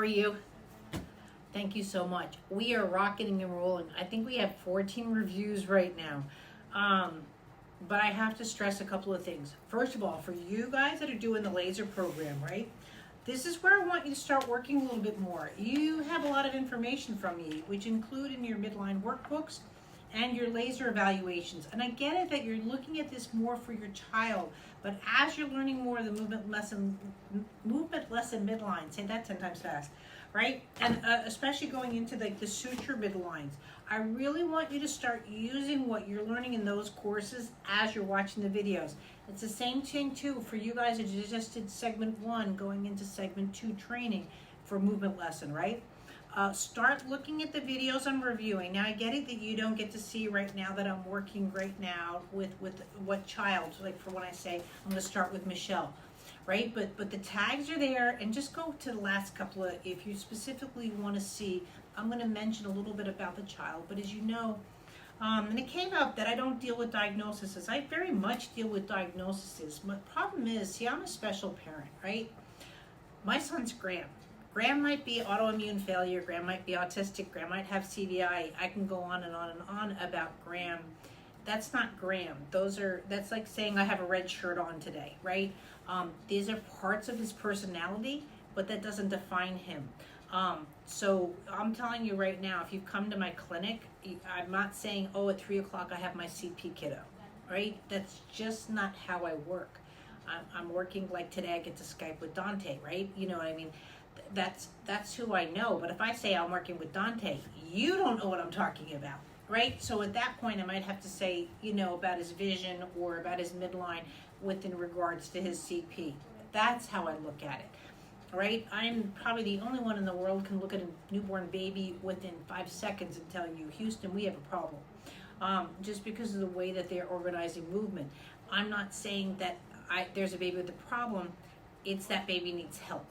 are you? Thank you so much. We are rocketing and rolling. I think we have 14 reviews right now. But I have to stress a couple of things. First of all, for you guys that are doing the laser program, right? This is where I want you to start working a little bit more. You have a lot of information from me, which include in your midline workbooks and your laser evaluations. And I get it that you're looking at this more for your child, but as you're learning more of the movement lesson midline, say that 10 times fast, right? And especially going into the suture midlines, I really want you to start using what you're learning in those courses as you're watching the videos. It's the same thing too for you guys that just did segment 1 going into segment 2 training for movement lesson, right? Start looking at the videos I'm reviewing. Now I get it that you don't get to see right now that I'm working right now with what child, like for when I say I'm going to start with Michelle, right? But the tags are there, and just go to the last couple of, if you specifically want to see, I'm going to mention a little bit about the child, but as you know, and it came up that I don't deal with diagnoses. I very much deal with diagnoses. My problem is, see, I'm a special parent, right? My son's Graham. Graham might be autoimmune failure, Graham might be autistic, Graham might have CVI. I can go on and on and on about Graham. That's not Graham. That's like saying I have a red shirt on today, right? These are parts of his personality, but that doesn't define him. So I'm telling you right now, if you come to my clinic, I'm not saying, oh, at 3 o'clock I have my CP kiddo, right? That's just not how I work. I'm working like today, I get to Skype with Dante, right? You know what I mean? That's who I know. But if I say I'm working with Dante, you don't know what I'm talking about, right? So at that point, I might have to say, about his vision or about his midline within regards to his CP. That's how I look at it, right? I'm probably the only one in the world can look at a newborn baby within 5 seconds and tell you, Houston, we have a problem. Just because of the way that they're organizing movement. I'm not saying that there's a baby with a problem. It's that baby needs help.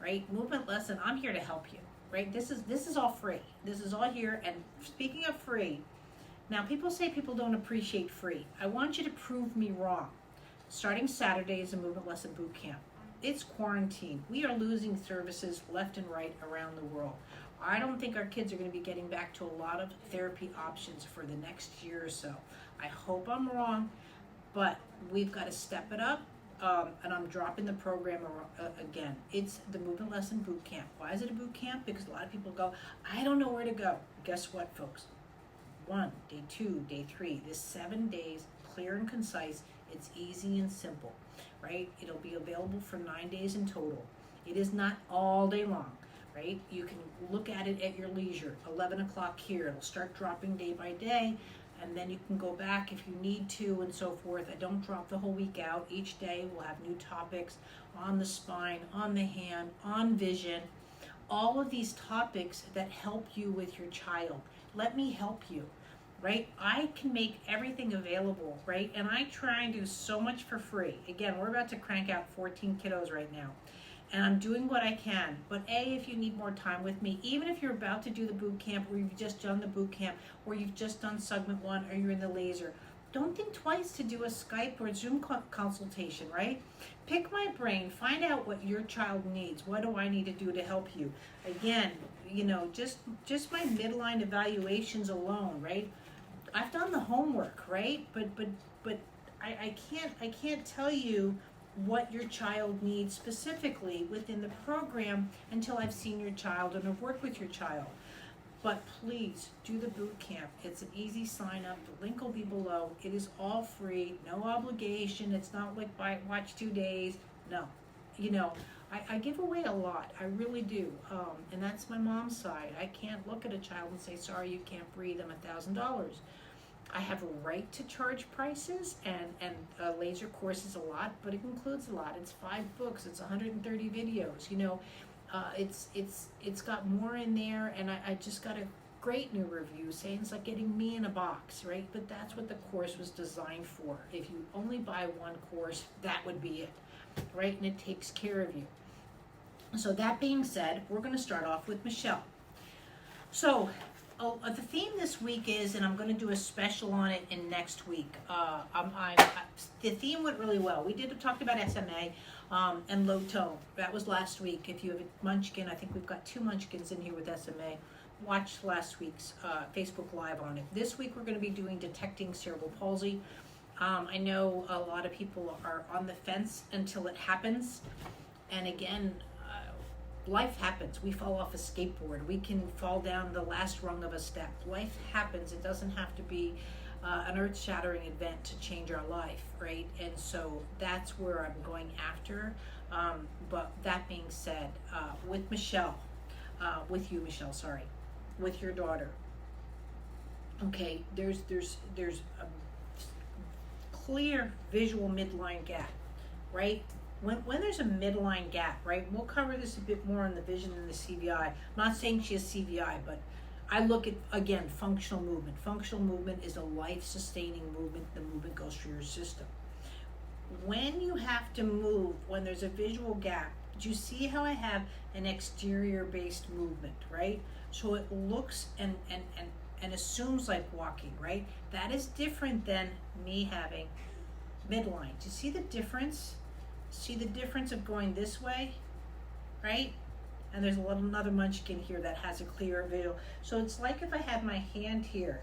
Right? Movement lesson, I'm here to help you, right? This is all free. This is all here. And speaking of free, now people say people don't appreciate free. I want you to prove me wrong. Starting Saturday is a movement lesson boot camp. It's quarantine. We are losing services left and right around the world. I don't think our kids are going to be getting back to a lot of therapy options for the next year or so. I hope I'm wrong, but we've got to step it up. And I'm dropping the program again. It's the Movement Lesson Boot Camp. Why is it a boot camp? Because a lot of people go, I don't know where to go. Guess what, folks? 1, day 2, day 3. This 7 days, clear and concise. It's easy and simple, right? It'll be available for 9 days in total. It is not all day long, right? You can look at it at your leisure. 11 o'clock here. It'll start dropping day by day. And then you can go back if you need to and so forth. I don't drop the whole week out. Each day we'll have new topics on the spine, on the hand, on vision. All of these topics that help you with your child. Let me help you, right? I can make everything available, right? And I try and do so much for free. Again, we're about to crank out 14 kiddos right now. And I'm doing what I can. But if you need more time with me, even if you're about to do the boot camp, or you've just done the boot camp, or you've just done segment 1, or you're in the laser, don't think twice to do a Skype or a Zoom consultation, right? Pick my brain, find out what your child needs. What do I need to do to help you? Again, just my midline evaluations alone, right? I've done the homework, right? But I can't tell you what your child needs specifically within the program until I've seen your child and have worked with your child. But please do the boot camp. It's an easy sign up. The link will be below. It is all free, no obligation. It's not like watch 2 days. No, I give away a lot. I really do. And that's my mom's side. I can't look at a child and say, sorry, you can't breathe. I'm $1,000. I have a right to charge prices, and laser course is a lot, but it includes a lot. It's 5 books, it's 130 videos. It's got more in there, and I just got a great new review saying it's like getting me in a box, right? But that's what the course was designed for. If you only buy one course, that would be it, right? And it takes care of you. So that being said, we're going to start off with Michelle. So the theme this week is, and I'm going to do a special on it in next week. The theme went really well. We talked about SMA. And low tone. That was last week. If you have a munchkin, I think we've got 2 munchkins in here with SMA. Watch last week's Facebook Live on it. This week we're going to be doing detecting cerebral palsy. I know a lot of people are on the fence until it happens. And again, life happens. We fall off a skateboard. We can fall down the last rung of a step. Life happens. It doesn't have to be an earth-shattering event to change our life, right? And so that's where I'm going after. But that being said, with Michelle, with you, Michelle, sorry, with your daughter, okay, there's a clear visual midline gap, right? When there's a midline gap, right? We'll cover this a bit more in the vision and the CVI. I'm not saying she has CVI, but I look at, again, functional movement. Functional movement is a life-sustaining movement. The movement goes through your system. When you have to move, when there's a visual gap, do you see how I have an exterior-based movement, right? So it looks and assumes like walking, right? That is different than me having midline. Do you see the difference? See the difference of going this way, right? And there's another munchkin here that has a clear visual. So it's like if I had my hand here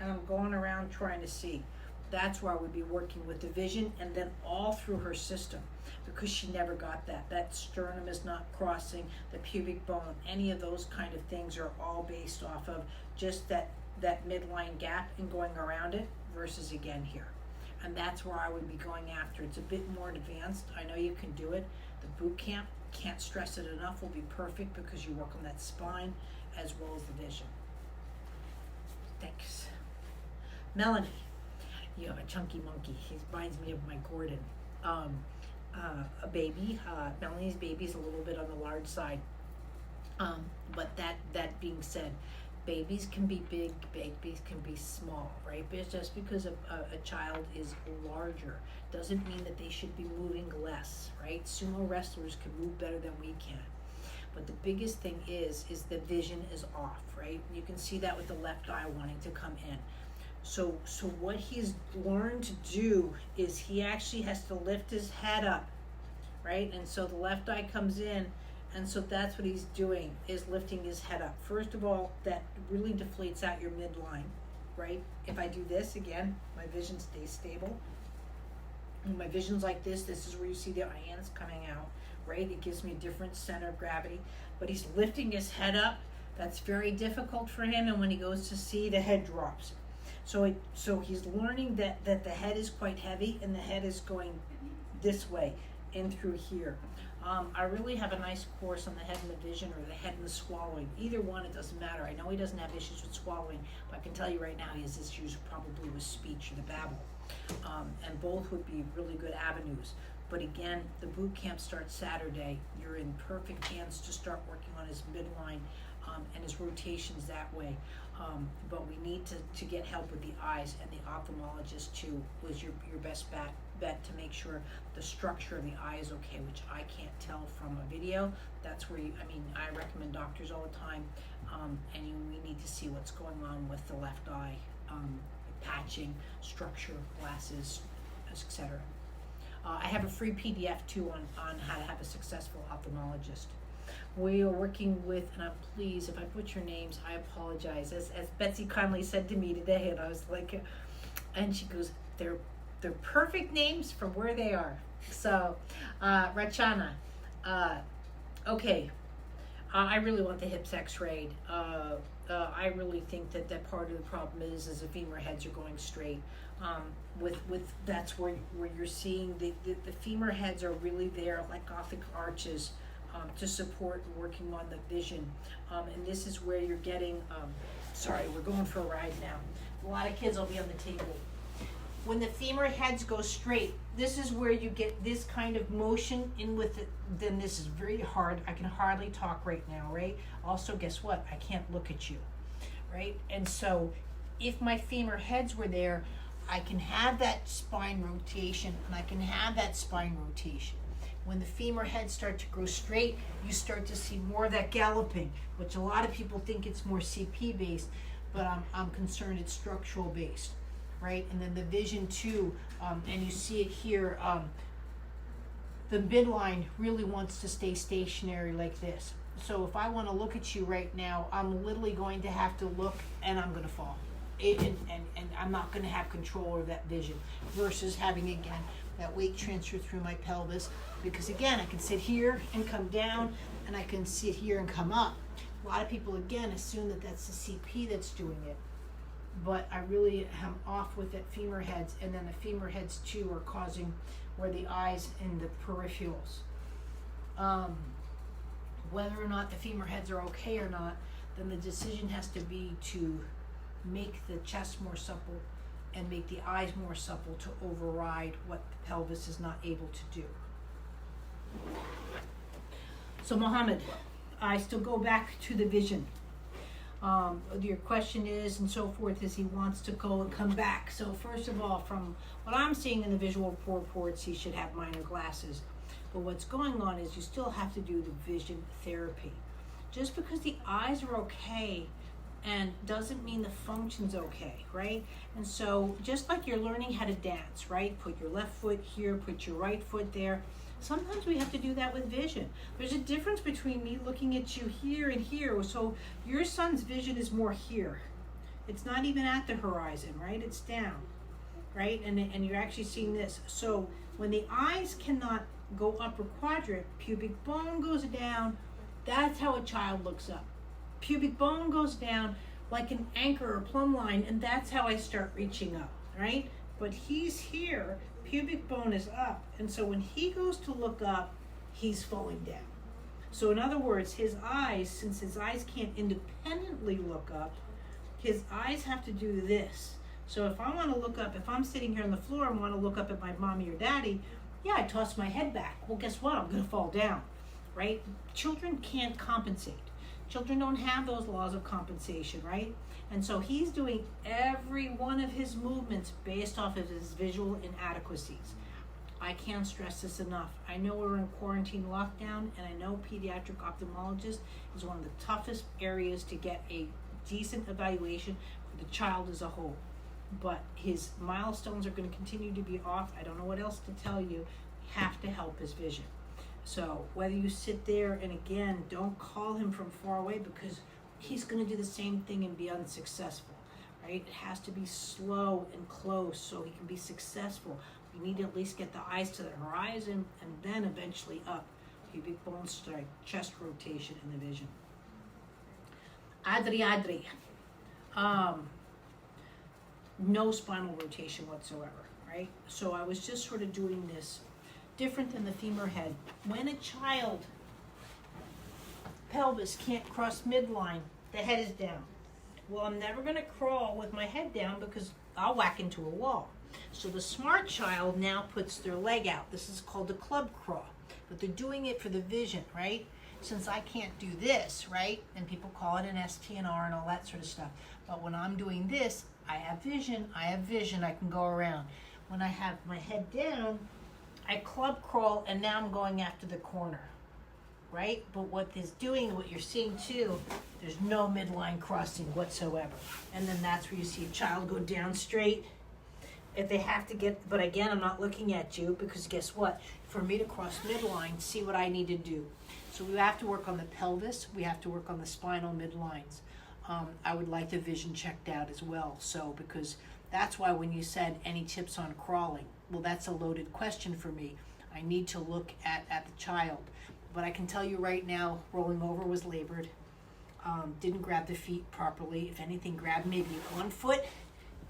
and I'm going around trying to see. That's where I would be working with the vision and then all through her system, because she never got that. That sternum is not crossing, the pubic bone, any of those kind of things are all based off of just that midline gap and going around it versus again here. And that's where I would be going after. It's a bit more advanced. I know you can do it. The boot camp, can't stress it enough, will be perfect because you work on that spine as well as the vision. Thanks. Melanie, you have a chunky monkey. He reminds me of my Gordon. A baby. Melanie's baby is a little bit on the large side. But that being said, babies can be big, babies can be small, right? But just because a child is larger doesn't mean that they should be moving less, right? Sumo wrestlers can move better than we can. But the biggest thing is the vision is off, right? You can see that with the left eye wanting to come in. So what he's learned to do is he actually has to lift his head up, right? And so the left eye comes in, and so that's what he's doing, is lifting his head up. First of all, that really deflates out your midline, right? If I do this again, my vision stays stable. When my vision's like this is where you see the ions coming out, right? It gives me a different center of gravity, but he's lifting his head up. That's very difficult for him, and when he goes to see, the head drops. So he's learning that the head is quite heavy, and the head is going this way in through here. I really have a nice course on the head and the vision, or the head and the swallowing. Either one, it doesn't matter. I know he doesn't have issues with swallowing, but I can tell you right now he has issues probably with speech or the babble. And both would be really good avenues. But again, the boot camp starts Saturday. You're in perfect hands to start working on his midline and his rotations that way. But we need to get help with the eyes, and the ophthalmologist too was your best bet to make sure the structure of the eye is okay, which I can't tell from a video. That's where I recommend doctors all the time, and we need to see what's going on with the left eye, patching, structure, glasses, etc. I have a free PDF too on how to have a successful ophthalmologist. We are working with, and please, if I butcher names, I apologize. As Betsy kindly said to me today, and I was like, and she goes, they're perfect names from where they are. So, Rachana, okay. I really want the hips x-rayed. I really think that part of the problem is the femur heads are going straight. With that's where you're seeing the femur heads are really there like Gothic arches. To support working on the vision, and this is where you're getting sorry, we're going for a ride now. A lot of kids will be on the table. When the femur heads go straight, this is where you get this kind of motion in with it. Then this is very hard. I can hardly talk right now, right? Also, guess what? I can't look at you, right? And so if my femur heads were there, I can have that spine rotation, and I can have that spine rotation. When the femur heads start to grow straight, you start to see more of that galloping, which a lot of people think it's more CP based, but I'm concerned it's structural based, right? And then the vision too, and you see it here, the midline really wants to stay stationary like this. So if I want to look at you right now, I'm literally going to have to look and I'm going to fall. And I'm not going to have control of that vision versus having, again, that weight transfer through my pelvis, because again, I can sit here and come down, and I can sit here and come up. A lot of people, again, assume that that's the CP that's doing it, but I really am off with that femur heads, and then the femur heads too are causing where the eyes and the peripherals. Whether or not the femur heads are okay or not, then the decision has to be to make the chest more supple and make the eyes more supple to override what the pelvis is not able to do. So Mohammed, I still go back to the vision. Your question is, and so forth, is he wants to go and come back. So first of all, from what I'm seeing in the visual reports, he should have minor glasses. But what's going on is you still have to do the vision therapy. Just because the eyes are okay and doesn't mean the function's okay, right? And so just like you're learning how to dance, right? Put your left foot here, put your right foot there. Sometimes we have to do that with vision. There's a difference between me looking at you here and here. So your son's vision is more here. It's not even at the horizon, right? It's down, right? And you're actually seeing this. So when the eyes cannot go upper quadrant, pubic bone goes down. That's how a child looks up. Pubic bone goes down like an anchor or plumb line, and that's how I start reaching up, right? But he's here, pubic bone is up, and so when he goes to look up, he's falling down. So in other words, his eyes, since his eyes can't independently look up, his eyes have to do this. So if I want to look up, if I'm sitting here on the floor and want to look up at my mommy or daddy, yeah, I toss my head back. Well, guess what? I'm going to fall down, right? Children can't compensate. Children don't have those laws of compensation, right? And so he's doing every one of his movements based off of his visual inadequacies. I can't stress this enough. I know we're in quarantine lockdown, and I know pediatric ophthalmologist is one of the toughest areas to get a decent evaluation for the child as a whole. But his milestones are going to continue to be off. I don't know what else to tell you. We have to help his vision. So whether you sit there, and again, don't call him from far away, because he's going to do the same thing and be unsuccessful, right? It has to be slow and close so he can be successful. We need to at least get the eyes to the horizon and then eventually up. Pubic bone strike, chest rotation in the vision. Adri. No spinal rotation whatsoever, right? So I was just sort of doing this different than the femur head. When a child pelvis can't cross midline, the head is down. Well, I'm never going to crawl with my head down because I'll whack into a wall. So the smart child now puts their leg out. This is called a club crawl, but they're doing it for the vision, right? Since I can't do this, right? And people call it an STNR and all that sort of stuff. But when I'm doing this, I have vision, I can go around. When I have my head down, I club crawl, and now I'm going after the corner, right? But what this doing, what you're seeing too, there's no midline crossing whatsoever. And then that's where you see a child go down straight. If they have to get, but again, I'm not looking at you, because guess what? For me to cross midline, see what I need to do. So we have to work on the pelvis, we have to work on the spinal midlines. I would like the vision checked out as well. So, because that's why when you said any tips on crawling, well, that's a loaded question for me. I need to look at the child. But I can tell you right now, rolling over was labored. Didn't grab the feet properly. If anything, grabbed maybe one foot,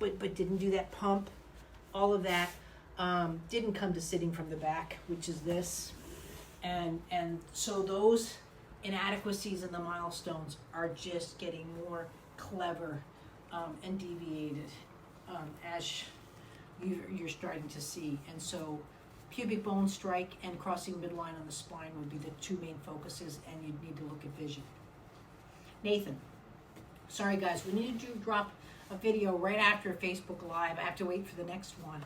but didn't do that pump. All of that. Didn't come to sitting from the back, which is this. And so those inadequacies in the milestones are just getting more clever and deviated as you're starting to see. And so pubic bone strike and crossing midline on the spine would be the two main focuses, and you'd need to look at vision. Nathan, sorry guys, we needed to drop a video right after Facebook Live. I have to wait for the next one.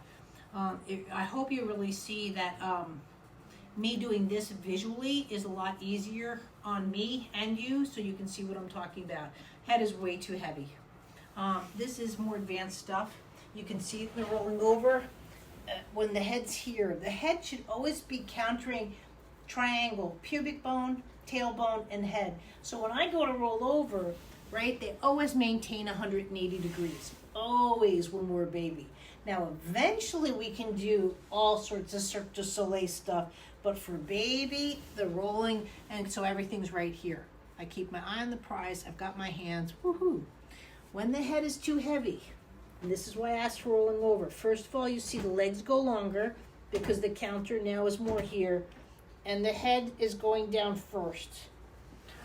I hope you really see that me doing this visually is a lot easier on me and you, so you can see what I'm talking about. Head is way too heavy. This is more advanced stuff. You can see it in the rolling over. when the head's here, the head should always be countering triangle, pubic bone, tailbone, and head. So when I go to roll over, right, they always maintain 180 degrees, always when we're a baby. Now, eventually we can do all sorts of Cirque du Soleil stuff, but for baby, the rolling, and so everything's right here. I keep my eye on the prize, I've got my hands, woohoo. When the head is too heavy, and this is why I asked for rolling over. First of all, you see the legs go longer because the counter now is more here, and the head is going down first.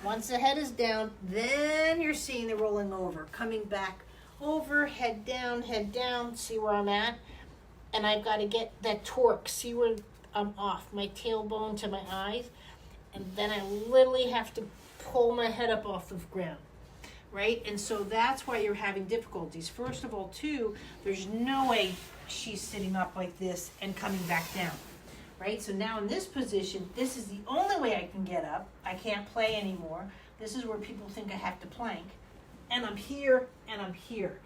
Once the head is down, then you're seeing the rolling over, coming back over, head down, see where I'm at? And I've got to get that torque, see where I'm off, my tailbone to my eyes, and then I literally have to pull my head up off the ground, right? And so that's why you're having difficulties. First of all, too, there's no way she's sitting up like this and coming back down, right? So now in this position, this is the only way I can get up. I can't play anymore. This is where people think I have to plank. And I'm here, and I'm here.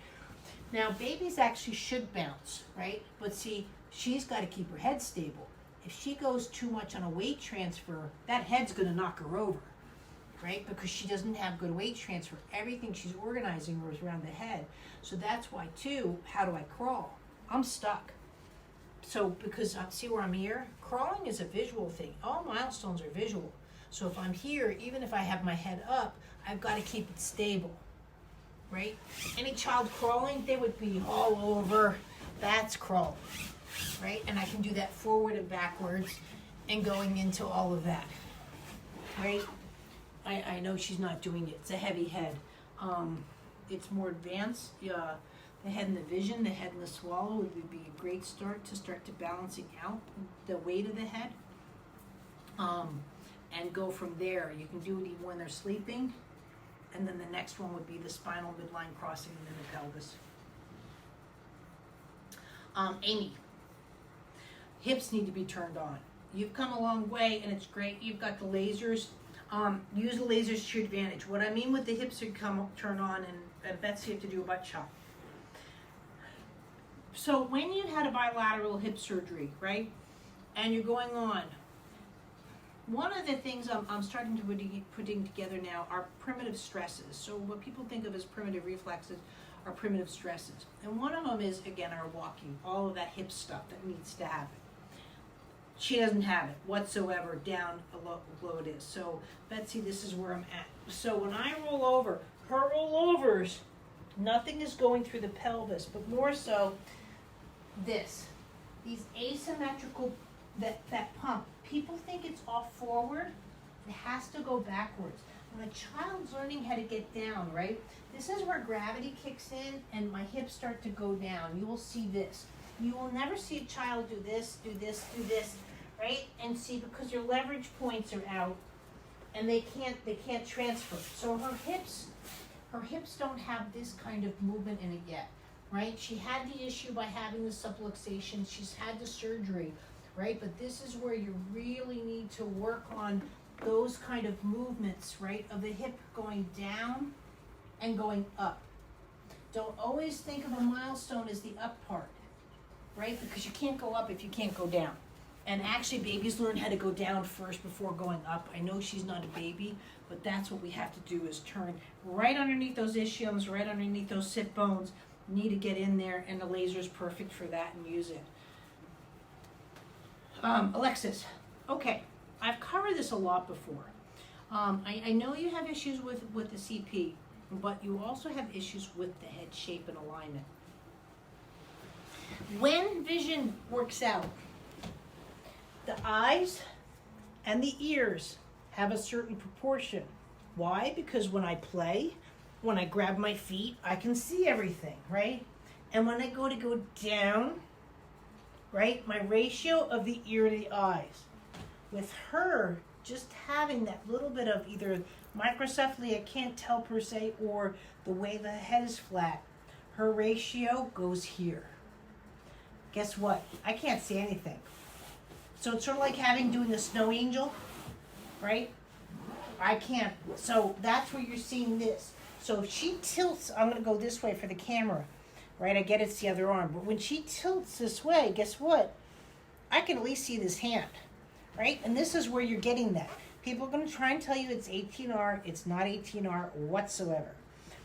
Now, babies actually should bounce, right? But see, she's got to keep her head stable. If she goes too much on a weight transfer, that head's going to knock her over, right? Because she doesn't have good weight transfer. Everything she's organizing is around the head. So that's why, too, how do I crawl? I'm stuck. So because see where I'm here? Crawling is a visual thing. All milestones are visual. So if I'm here, even if I have my head up, I've got to keep it stable. Right? Any child crawling, they would be all over. That's crawling, right? And I can do that forward and backwards and going into all of that, right? I know she's not doing it. It's a heavy head. It's more advanced. The head and the vision, the head and the swallow would be a great start to balancing out the weight of the head. And go from there. You can do it even when they're sleeping. And then the next one would be the spinal midline crossing and then the pelvis. Amy, hips need to be turned on. You've come a long way and it's great. You've got the lasers. Use the lasers to your advantage. What I mean with the hips should turn on, and Betsy have to do a butt shot. So when you had a bilateral hip surgery, right, and you're going on, one of the things I'm starting to putting together now are primitive stresses. So what people think of as primitive reflexes are primitive stresses. And one of them is, again, our walking, all of that hip stuff that needs to happen. She doesn't have it whatsoever down below it is. So Betsy, this is where I'm at. So when I roll over, her rollovers, nothing is going through the pelvis, but more so these asymmetrical, that pump. People think it's all forward. It has to go backwards. When a child's learning how to get down, right? This is where gravity kicks in and my hips start to go down. You will see this. You will never see a child do this, right? And see, because your leverage points are out and they can't transfer. So her hips don't have this kind of movement in it yet, right? She had the issue by having the subluxation. She's had the surgery. Right, but this is where you really need to work on those kind of movements, right, of the hip going down and going up. Don't always think of a milestone as the up part, right, because you can't go up if you can't go down. And actually, babies learn how to go down first before going up. I know she's not a baby, but that's what we have to do is turn right underneath those ischiums, right underneath those sit bones. You need to get in there, and the laser is perfect for that, and use it. Alexis, okay, I've covered this a lot before. I know you have issues with the CP, but you also have issues with the head shape and alignment. When vision works out, the eyes and the ears have a certain proportion. Why? Because when I play, when I grab my feet, I can see everything, right? And when I go down, right, my ratio of the ear to the eyes. With her, just having that little bit of either microcephaly, I can't tell per se, or the way the head is flat, her ratio goes here. Guess what? I can't see anything. So it's sort of like doing a snow angel, right? I can't. So that's where you're seeing this. So if she tilts, I'm going to go this way for the camera. right? I get it's the other arm. But when she tilts this way, guess what? I can at least see this hand, right? And this is where you're getting that. People are going to try and tell you it's 18R. It's not 18R whatsoever,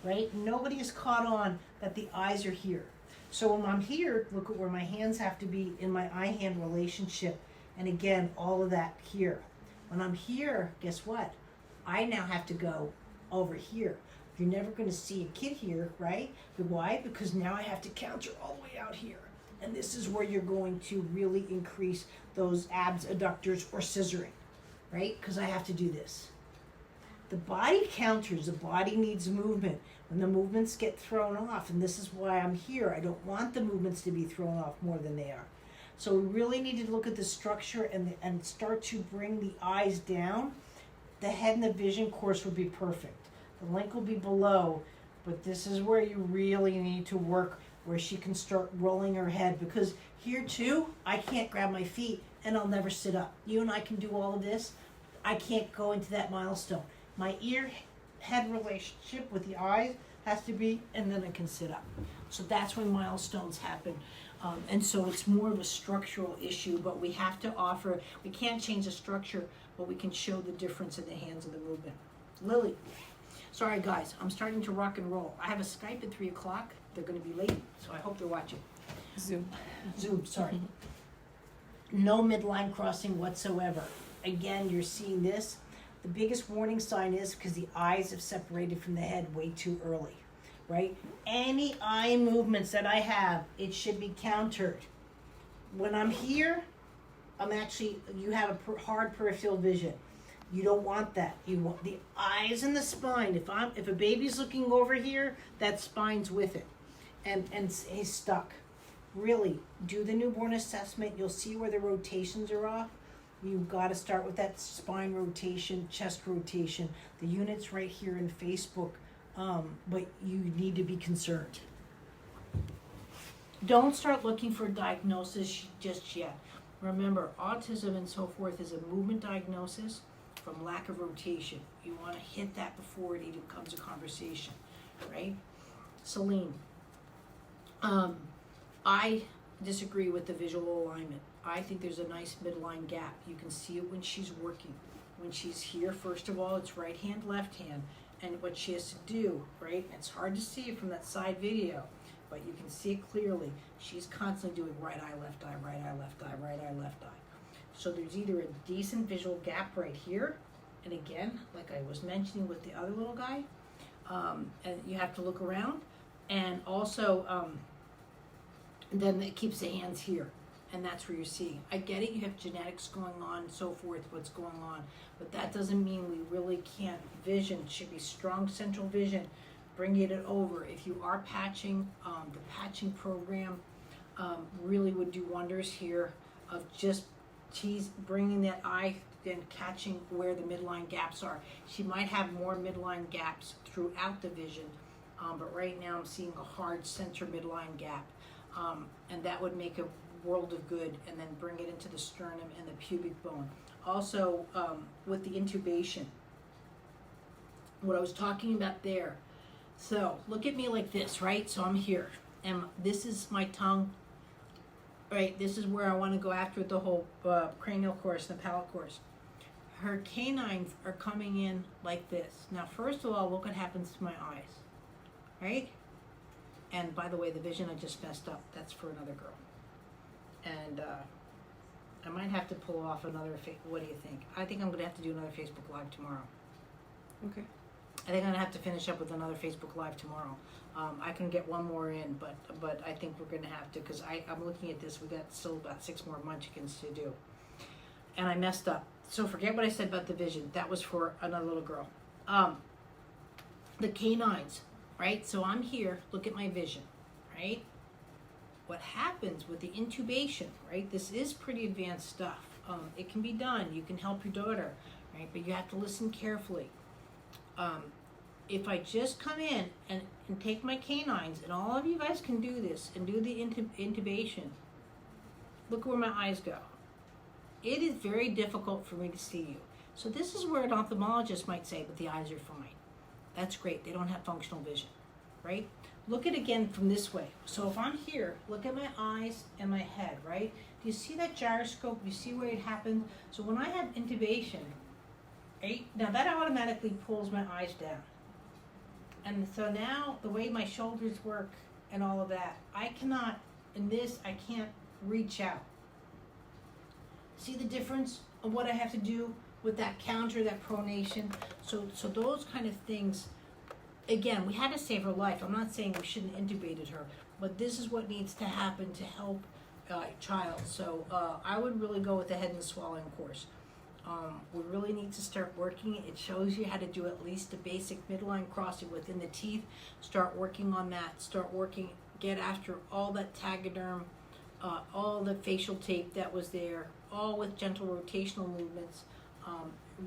right? Nobody is caught on that the eyes are here. So when I'm here, look at where my hands have to be in my eye-hand relationship. And again, all of that here. When I'm here, guess what? I now have to go over here. You're never going to see a kid here, right? But why? Because now I have to counter all the way out here. And this is where you're going to really increase those abs, adductors, or scissoring, right? Because I have to do this. The body counters, the body needs movement. When the movements get thrown off, and this is why I'm here, I don't want the movements to be thrown off more than they are. So we really need to look at the structure and start to bring the eyes down. The head and the vision course would be perfect. The link will be below, but this is where you really need to work, where she can start rolling her head, because here too, I can't grab my feet and I'll never sit up. You and I can do all of this. I can't go into that milestone. My ear-head relationship with the eyes has to be, and then I can sit up. So that's when milestones happen. And so it's more of a structural issue, but we have to offer, we can't change the structure, but we can show the difference in the hands of the movement. Lily. Sorry guys, I'm starting to rock and roll. I have a Skype at 3 o'clock. They're going to be late, so I hope they're watching. Zoom, sorry. No midline crossing whatsoever. Again, you're seeing this. The biggest warning sign is because the eyes have separated from the head way too early, right? Any eye movements that I have, it should be countered. When I'm here, you have a hard peripheral vision. You don't want that. You want the eyes and the spine. If a baby's looking over here, that spine's with it, and he's stuck. Really, do the newborn assessment. You'll see where the rotations are off. You've got to start with that spine rotation, chest rotation. The unit's right here in Facebook, but you need to be concerned. Don't start looking for diagnosis just yet. Remember, autism and so forth is a movement diagnosis from lack of rotation. You want to hit that before it even becomes a conversation, right? Celine, I disagree with the visual alignment. I think there's a nice midline gap. You can see it when she's working. When she's here, first of all, it's right hand, left hand. And what she has to do, right? It's hard to see from that side video, but you can see it clearly. She's constantly doing right eye, left eye, right eye, left eye, right eye, left eye. So there's either a decent visual gap right here, and again, like I was mentioning with the other little guy, and you have to look around, and also then it keeps the hands here, and that's where you're seeing. I get it, you have genetics going on and so forth, what's going on, but that doesn't mean we really can't. Vision should be strong central vision, bringing it over. If you are patching, the patching program really would do wonders here of just bringing that eye and catching where the midline gaps are. She might have more midline gaps throughout the vision, but right now I'm seeing a hard center midline gap, and that would make a world of good, and then bring it into the sternum and the pubic bone. Also, with the intubation, what I was talking about there. So look at me like this, right? So I'm here, and this is my tongue. Right, this is where I want to go after the whole cranial course and the palate course. Her canines are coming in like this. Now, first of all, look what happens to my eyes, right? And by the way, the vision I just messed up. That's for another girl. And I might have to pull off another, what do you think? I think I'm going to have to do another Facebook Live tomorrow. Okay. I think I'm going to have to finish up with another Facebook Live tomorrow. I can get one more in, but I think we're going to have to, because I'm looking at this. We got still about 6 more munchkins to do. And I messed up. So forget what I said about the vision. That was for another little girl. The canines, right? So I'm here. Look at my vision, right? What happens with the intubation, right? This is pretty advanced stuff. It can be done. You can help your daughter, right? But you have to listen carefully. If I just come in and take my canines, and all of you guys can do this, and do the intubation, look where my eyes go. It is very difficult for me to see you. So this is where an ophthalmologist might say, but the eyes are fine. That's great. They don't have functional vision, right? look at it again from this way. So if I'm here, look at my eyes and my head, right? Do you see that gyroscope? You see where it happened? So when I have intubation, right, now that automatically pulls my eyes down. And so now the way my shoulders work and all of that, I cannot, in this, I can't reach out. See the difference of what I have to do with that counter, that pronation? So those kind of things, again, we had to save her life. I'm not saying we shouldn't have intubated her, but this is what needs to happen to help a child. So I would really go with the head and swallowing course. We really need to start working. It shows you how to do at least the basic midline crossing within the teeth. Start working on that. Start working, get after all that tegaderm, all the facial tape that was there, all with gentle rotational movements.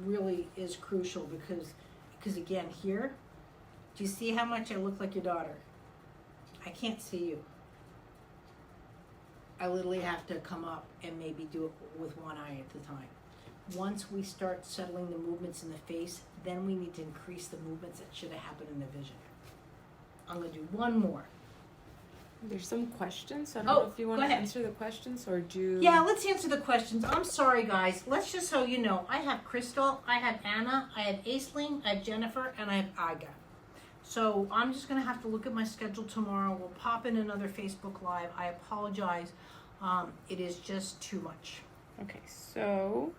Really is crucial because again, here, do you see how much I look like your daughter? I can't see you. I literally have to come up and maybe do it with one eye at the time. Once we start settling the movements in the face, then we need to increase the movements that should have happened in the vision. I'm going to do one more. There's some questions. I don't know if you want to answer the questions or do... Yeah, let's answer the questions. I'm sorry, guys. Let's just so you know, I have Crystal, I have Anna, I have Aisling, I have Jennifer, and I have Iga. So I'm just going to have to look at my schedule tomorrow. We'll pop in another Facebook Live. I apologize. It is just too much. Okay, so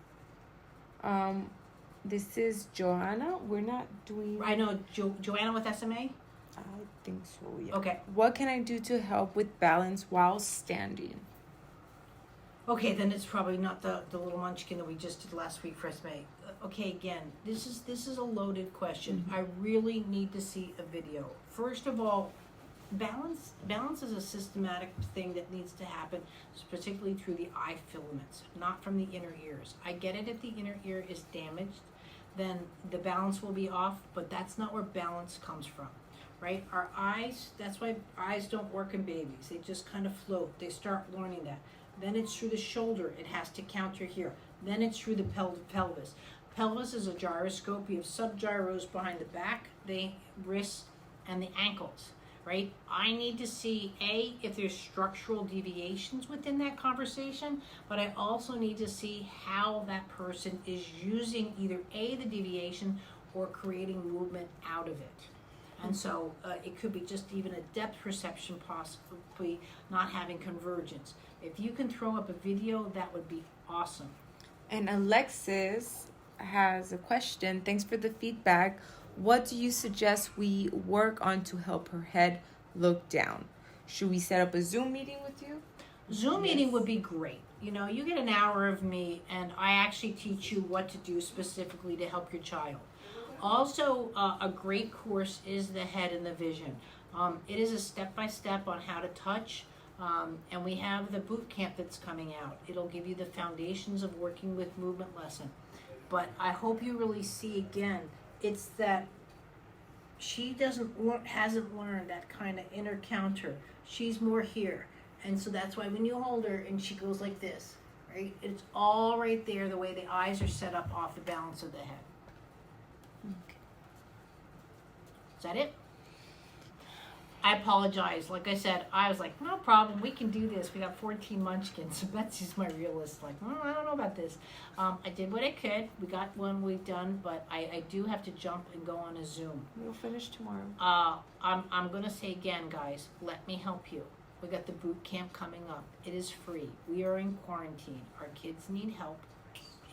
this is Joanna. We're not doing... I know, Joanna with SMA? I think so, yeah. Okay. What can I do to help with balance while standing? Okay, then it's probably not the little munchkin that we just did last week for SMA. Okay, again, this is a loaded question. I really need to see a video. First of all, balance is a systematic thing that needs to happen, particularly through the eye filaments, not from the inner ears. I get it if the inner ear is damaged, then the balance will be off, but that's not where balance comes from. Right? Our eyes, that's why eyes don't work in babies. They just kind of float. They start learning that. Then it's through the shoulder. It has to counter here. Then it's through the pelvis. Pelvis is a gyroscope. You have subgyros behind the back, the wrists, and the ankles. Right? I need to see, A, if there's structural deviations within that conversation, but I also need to see how that person is using either A, the deviation, or creating movement out of it. And so it could be just even a depth perception, possibly not having convergence. If you can throw up a video, that would be awesome. And Alexis has a question. Thanks for the feedback. What do you suggest we work on to help her head look down? Should we set up a Zoom meeting with you? Zoom meeting would be great. You know, you get an hour of me, and I actually teach you what to do specifically to help your child. Also, a great course is the head and the vision. It is a step-by-step on how to touch, and we have the boot camp that's coming out. It'll give you the foundations of working with movement lesson. But I hope you really see, again, it's that she hasn't learned that kind of inner counter. She's more here. And so that's why when you hold her and she goes like this, right? It's all right there, the way the eyes are set up off the balance of the head. Okay. Is that it? I apologize. Like I said, I was like, no problem. We can do this. We got 14 munchkins. So Betsy's my realist. Like, I don't know about this. I did what I could. We got one we've done, but I do have to jump and go on a Zoom. We'll finish tomorrow. I'm going to say again, guys, let me help you. We got the boot camp coming up. It is free. We are in quarantine. Our kids need help.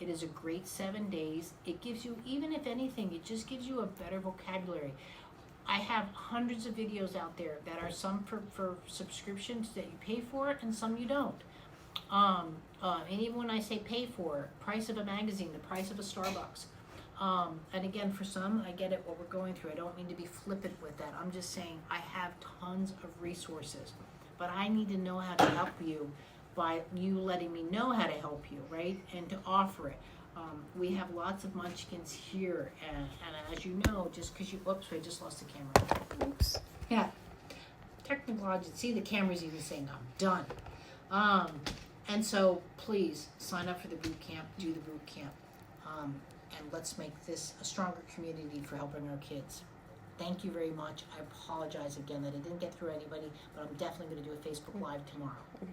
It is a great 7 days. It gives you, even if anything, it just gives you a better vocabulary. I have hundreds of videos out there that are some for subscriptions that you pay for and some you don't. And even when I say pay for, price of a magazine, the price of a Starbucks. And again, for some, I get it, what we're going through. I don't mean to be flippant with that. I'm just saying I have tons of resources. But I need to know how to help you by you letting me know how to help you, right? And to offer it. We have lots of munchkins here, and as you know, just because oops, I just lost the camera. Oops. Yeah. Technology, see the camera's even saying I'm done. And so please sign up for the boot camp, do the boot camp, and let's make this a stronger community for helping our kids. Thank you very much. I apologize again that I didn't get through anybody, but I'm definitely going to do a Facebook Live tomorrow. Okay.